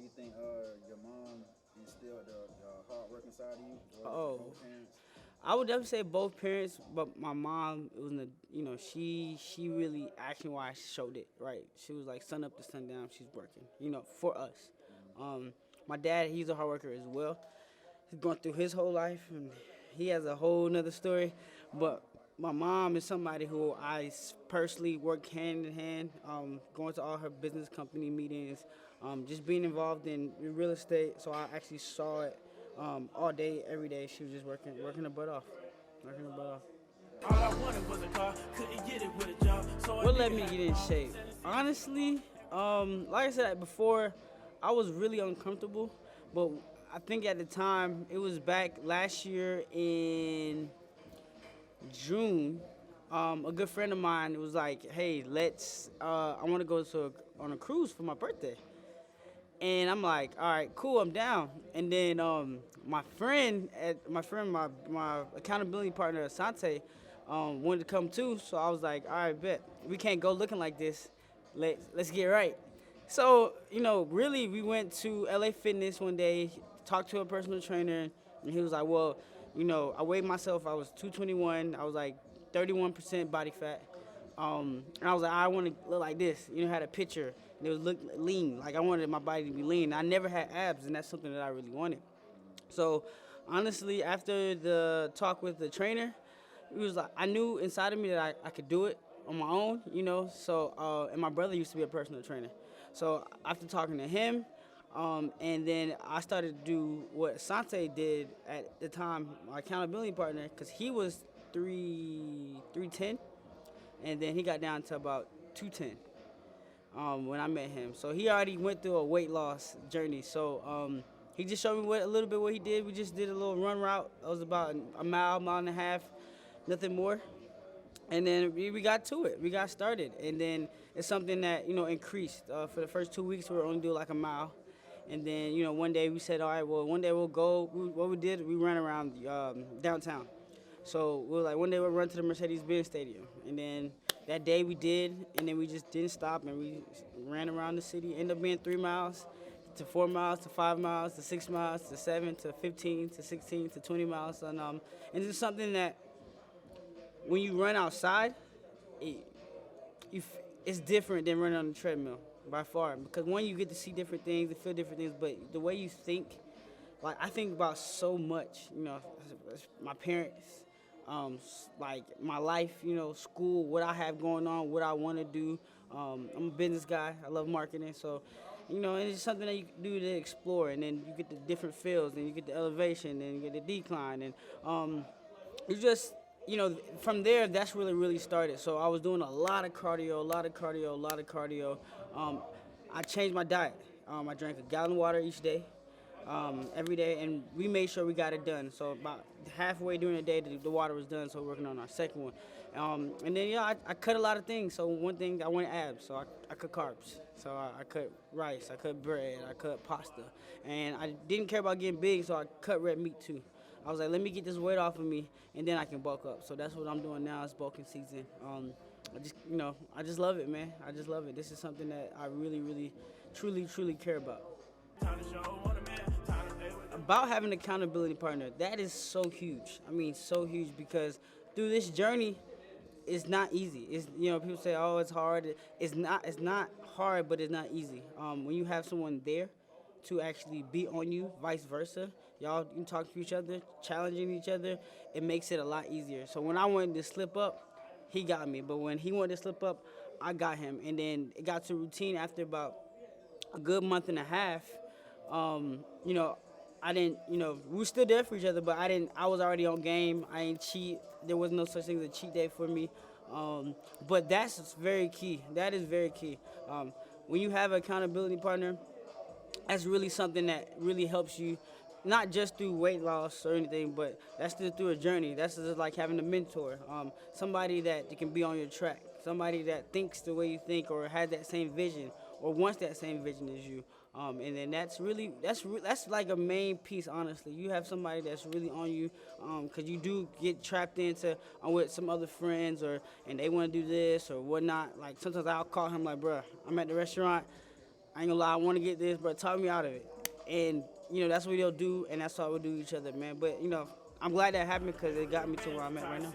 you think your mom instilled the hard working side of you, or was it Oh, both parents? I would definitely say both parents, but my mom, it was, she really action wise showed it, right? She was like sun up to sundown, she's working, for us. Um, my dad, he's a hard worker as well. He's gone through his whole life, and he has a whole nother story. But my mom is somebody who personally work hand in hand, going to all her business company meetings, just being involved in real estate. So I actually saw it all day, every day. She was just working her butt off, working her butt off. All I wanted was a car, couldn't get it with a job. What led me to get in shape? Honestly, like I said before, I was really uncomfortable, but I think at the time it was back last year in June. A good friend of mine was like, "Hey, let's. I want to go on a cruise for my birthday." And I'm like, all right, cool, I'm down. And then my accountability partner, Asante, wanted to come too. So I was like, all right, bet. We can't go looking like this. Let's get right. So, really, we went to LA Fitness one day, talked to a personal trainer, and he was like, well, I weighed myself, I was 221, I was like 31% body fat. And I was like, I want to look like this. Had a picture. And it was look lean. Like I wanted my body to be lean. I never had abs, and that's something that I really wanted. So, honestly, after the talk with the trainer, it was like I knew inside of me that I could do it on my own. So, and my brother used to be a personal trainer. So after talking to him, and then I started to do what Sante did at the time, my accountability partner, because he was 310, and then he got down to about 210 when I met him. So he already went through a weight loss journey. So he just showed me a little bit what he did. We just did a little run route. It was about a mile and a half, nothing more. And then we got to it. We got started. And then it's something that, increased. For the first 2 weeks, we were only doing like a mile. And then, one day we said, all right, well, one day we'll go. What we did, we ran around downtown. So we were like, one day we'll run to the Mercedes-Benz Stadium. And then that day we did, and then we just didn't stop, and we ran around the city. Ended up being 3 miles, to 4 miles, to 5 miles, to 6 miles, to 7, to 15, to 16, to 20 miles. And it's something that when you run outside, it, it's different than running on the treadmill by far. Because one, you get to see different things, and feel different things, but the way you think, like I think about so much, my parents, like my life, school, what I have going on, what I want to do. I'm a business guy. I love marketing, so and it's something that you can do to explore, and then you get the different fields, and you get the elevation, and you get the decline, and you just from there that's really started. So I was doing a lot of cardio, a lot of cardio, a lot of cardio. Um, I changed my diet. I drank a gallon of water each day, every day, and we made sure we got it done. So about halfway during the day, the water was done. So we're working on our second one, and then I cut a lot of things. So one thing I wanted abs, so I cut carbs. So I cut rice, I cut bread, I cut pasta, and I didn't care about getting big, so I cut red meat too. I was like, let me get this weight off of me, and then I can bulk up. So that's what I'm doing now. It's bulking season. I just love it, man. I just love it. This is something that I really, truly care about. About having an accountability partner, that is so huge. I mean, so huge because through this journey, it's not easy. It's people say, oh, it's hard. It's not. It's not hard, but it's not easy. When you have someone there to actually be on you, vice versa, y'all can talk to each other, challenging each other. It makes it a lot easier. So when I wanted to slip up, he got me. But when he wanted to slip up, I got him. And then it got to routine after about a good month and a half. Um, you know, I didn't, we were still there for each other, but I was already on game. I didn't cheat. There was no such thing as a cheat day for me. But that's very key. That is very key. When you have an accountability partner, that's really something that really helps you, not just through weight loss or anything, but that's still through a journey. That's just like having a mentor, somebody that can be on your track, somebody that thinks the way you think or has that same vision or wants that same vision as you. And then that's like a main piece. Honestly, you have somebody that's really on you, because you do get trapped into with some other friends and they want to do this or whatnot. Like sometimes I'll call him like, bruh, I'm at the restaurant. I ain't gonna lie, I want to get this, but talk me out of it. And that's what they'll do, and that's how we'll do each other, man. But I'm glad that happened because it got me to where I'm at right now.